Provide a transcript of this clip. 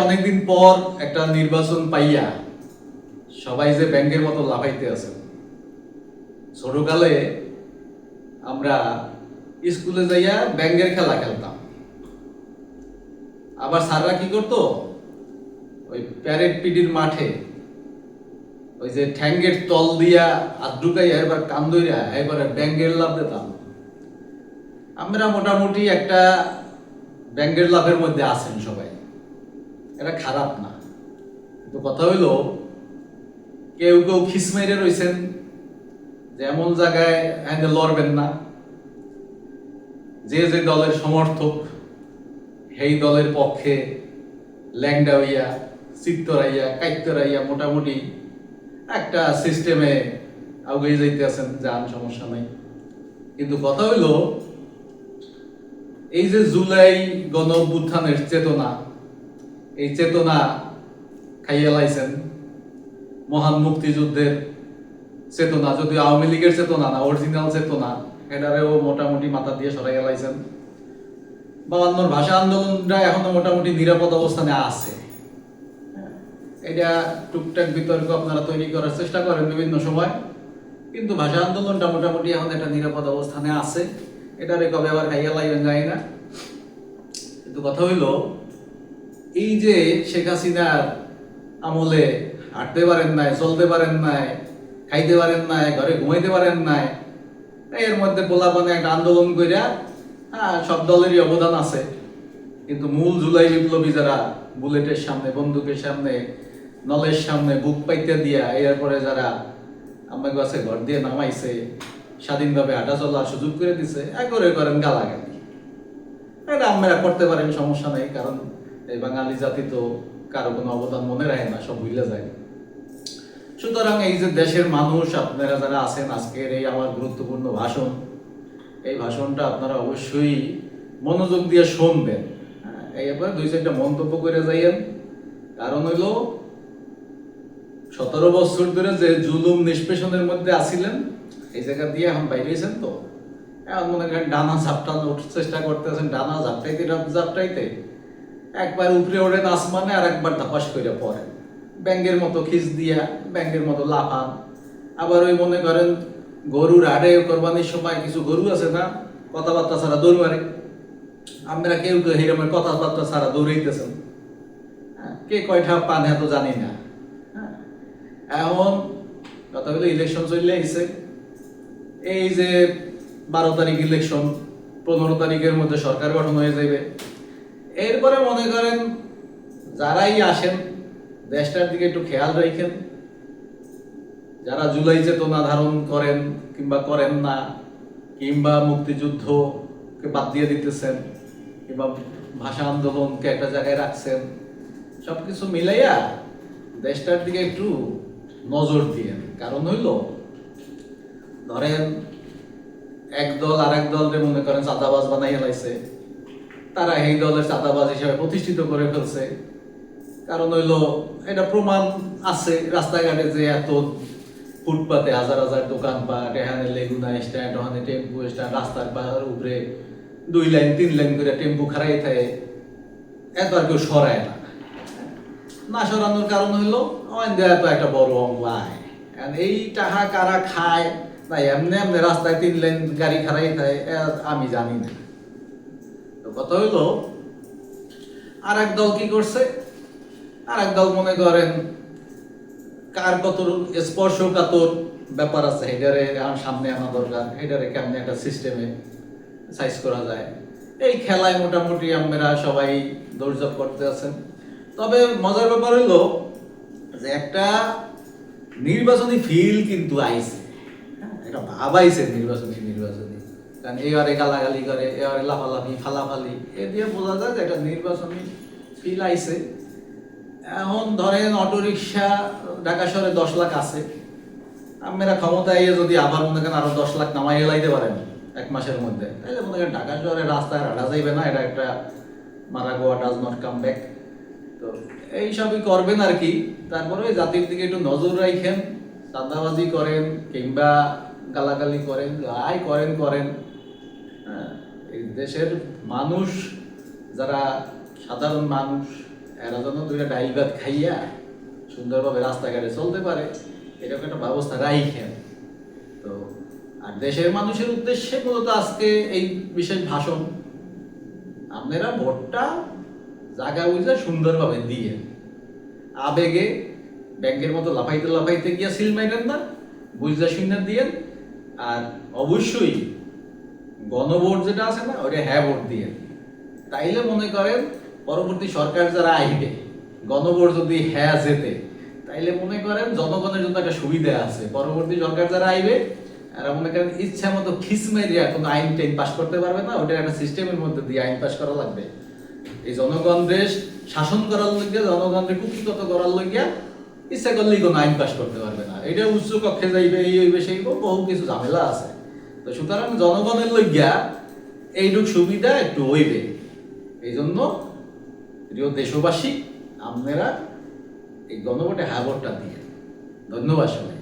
অনেকদিন পর একটা নির্বাচন পাইয়া সবাই যে ব্যাংকের মতো লাফাইতে আছে। ছোটকালে আমরা স্কুলে যাইয়া ব্যাংকের খেলা খেলতাম। আবার স্যাররা কি করতো, ওই প্যারেড পিটির মাঠে ওই যে ঠ্যাঙ্গের তল দিয়া হাত ঢুকাইয়া এবার কান ধইরা এবারে ব্যাংকের লাভ দিতাম। আমরা মোটামুটি একটা ব্যাংকের লাভের মধ্যে আছেন সবাই, এটা খারাপ না। কিন্তু কথা হইলো, কেউ কেউ খিস মেরে রয়েছেন যে এমন জায়গায় লড়বেন না, যে যে দলের সমর্থক সেই দলের পক্ষে ল্যাংডা হইয়া চিত্তরাইয়া কাইত্তরাইয়া মোটামুটি একটা সিস্টেমে আগে যাইতে আছেন, যান সমস্যা নাই। কিন্তু কথা হইলো, এই যে জুলাই গণ অভ্যুত্থানের চেতনা, এই চেতনা খাইয়া লাইছেন। মহান মুক্তিযুদ্ধের চেতনা, যদিও আওয়ামী লীগের চেতনা না, অরিজিনাল চেতনা, এটারেও মোটামুটি মাথা দিয়ে সরাইয়া লাইছেন। 52 ভাষা আন্দোলনটা এখনো মোটামুটি নিরাপদ অবস্থানে আছে। এটা টুকটাক বিতর্ক আপনারা তৈরি করার চেষ্টা করেন বিভিন্ন সময়, কিন্তু ভাষা আন্দোলনটা মোটামুটি এখন একটা নিরাপদ অবস্থানে আছে। এটারে কবে আবার খাইয়া লাইবেন যায় না। কিন্তু কথা হইলো, এই যে শেখ হাসিনার আমলে হাঁটতে পারেন নাই, চলতে পারেন নাই, খাইতে পারেন নাই, ঘরে ঘুমাইতে পারেন নাই, এর মধ্যে পোলাপানে একটা আন্দোলন কইরা সব দলেরই অবদান আছে। কিন্তু মূল জুলাই বিপ্লবী যারা বুলেটের সামনে, বন্দুকের সামনে, নলের সামনে বুক পাইতে দিয়া এরপরে যারা আমার কাছে ঘর দিয়ে নামাইছে, স্বাধীনভাবে হাঁটা চলার সুযোগ করে দিছে, একরে করেন গালাগালি। এটা আমরা করতে পারেন, সমস্যা নেই, কারণ এই বাঙালি জাতি তো কারো কোনো অবদান মনে রাখে না, সব ভুলে যায়। সুতরাং এই যে দেশের মানুষ আপনারা যারা আছেন, আজকের এই আমার গুরুত্বপূর্ণ ভাষণ, এই ভাষণটা আপনারা অবশ্যই মনোযোগ দিয়ে শুনবেন। এই ব্যাপারে 2-4টা মন্তব্য করে যাইয়েন। কারণ হইল, 17 বছর ধরে যে জুলুম নিষ্পেষণের মধ্যে আসিলেন, এই জায়গা দিয়ে এখন বাইরেছেন। তো এখন মনে করেন ডানা ঝাপটানোর চেষ্টা করতেছেন, ডানা ঝাপটাইতে একবার উপরে ওঠেন আসমানে, আর একবার ধাপাস করে পড়েন, ব্যাঙ্গের মতো খিচ দিয়া ব্যাঙ্গের মতো লাফান। আবার ওই মনে করেন গরুর হাড়ে কোরবানির সময় কিছু গরু আছে না, কথাবার্তা ছাড়া দৌড় মারে। আমরা কেউ কেউ হিরমের কথাবার্তা ছাড়া দৌড়াইতেছেন। কে কয়টা পান এত জানি না। এখন কথা হলো, ইলেকশন চলে আইছে। এই যে 12 তারিখ ইলেকশন, 15 তারিখের মধ্যে সরকার গঠন হয়ে যাবে। এরপরে মনে করেন যারাই আসেন, দেশটার দিকে একটু খেয়াল রাখেন। যারা জুলাই চেতনা ধারণ করেন কিংবা করেন না, কিংবা মুক্তিযুদ্ধকে বাদ দিয়ে দিতেছেন, কিংবা ভাষা আন্দোলনকে একটা জায়গায় রাখছেন, সবকিছু মিলাইয়া দেশটার দিকে একটু নজর দিয়েন। কারণ হইল, ধরেন এক দল আর এক দলকে মনে করেন চাঁদাবাজ বানাইয়া লাইছে, তারা এই দলের চাঁদাবাজ হিসেবে প্রতিষ্ঠিত করে ফেলছে। কারণ হইল, এটা প্রমাণ আছে, রাস্তাঘাটে যে এত ফুটপাতে হাজার হাজার দোকানপাট, এখানে লেগুনা স্ট্যান্ড, ওখানে টেম্পু স্ট্যান্ড, রাস্তার উপরে 2 লাইন 3 লাইন করে টেম্পু খারাই থাকে, এত আর কেউ সরায় না। না সরানোর কারণ হইলো, এত একটা বড় অঙ্গ আয়। এই টাকা কারা খায় না, এমনি এমনি রাস্তায় 3 লাইন গাড়ি খারাই থাকে, আমি জানি না। তো কথা হইলো, আর এক দল কি করছে, আর এক দল মনে করেন কার কত স্পর্শকাতর ব্যাপার আছে, এটারে সামনে আনা দরকার, এটারে কেমনে একটা সিস্টেমে সাইজ করা যায়। এই খেলায় মোটামুটি আমরা সবাই দৌড়ঝাঁপ করতে আছেন। তবে মজার ব্যাপার হইলো যে একটা নির্বাচনী ফিল কিন্তু আইছে, একটা ভাব আইছে নির্বাচনী। কারণ এবারে গালাগালি করে, এবারে লাফালাফি ফালাফালি, এ দিয়ে বোঝা যায় যে একটা নির্বাচনী ফিল আইছে। এখন ধরেন অটোরিকশা ঢাকা শহরে 10 লাখ আছে, আপনারা ক্ষমতায় যদি আবার মনে করেন আরো 10 লাখ নামাই এলাইতে পারেন 1 মাসের মধ্যে, তাহলে মনে করেন ঢাকা শহরে রাস্তায় হাঁটা যাইবে না। এটা একটা মারা গোয়া ডাজ নট কাম ব্যাক। তো এইসবই করবেন আর কি। তারপরে ওই জাতির দিকে একটু নজর রাখেন। চাঁদাবাজি করেন কিংবা গালাগালি করেন, যাই করেন, এই দেশের মানুষ যারা সাধারণ মানুষ এরা যেন দুইটা ডাইল ভাত খাইয়া সুন্দরভাবে রাস্তাঘাটে চলতে পারে, এরকম একটা ব্যবস্থা রাইখেন। তো আর দেশের মানুষের উদ্দেশ্যে মূলত আজকে এই বিশেষ ভাষণ। আপনারা ভোটটা জায়গা বুঝে সুন্দরভাবে দিয়ে, আবেগে ব্যাংকের মতো লাফাইতে লাফাইতে গিয়া সিল মাইরেন না, বুঝা শুনে দিয়েন। আর অবশ্যই গণভোট যেটা আছে না, ওটা হ্যাঁ ভোট দিয়ে। তাইলে মনে করেন পরবর্তী সরকার যারা আইবে, গণভোট যদি হ্যাঁ যেতে, তাইলে মনে করেন জনগণের জন্য একটা সুবিধা আছে। পরবর্তী সরকার যারা আইবে এরা মনে করেন ইচ্ছা মতো খিস মাইরিয়া কোনো আইন টাইন পাস করতে পারবে না, ওটা একটা সিস্টেমের মধ্যে দিয়ে আইন পাস করা লাগবে। এই জনগণ দেশ শাসন করার লইয়া, জনগণকে কুক্ষিগত করার লইয়া ইচ্ছা করলেই কোনো আইন পাস করতে পারবে না। এটা উচ্চ কক্ষে যাইবে, এই হইবে সেই হইবে, বহু কিছু ঝামেলা আছে। তো সুতরাং জনগণের লইয়া এইটুক সুবিধা একটু হইবে। এই জন্য প্রিয় দেশবাসী, আপনারা এই গণভোটে হ্যাঁ ভোটটা দিয়ে। ধন্যবাদ সবাই।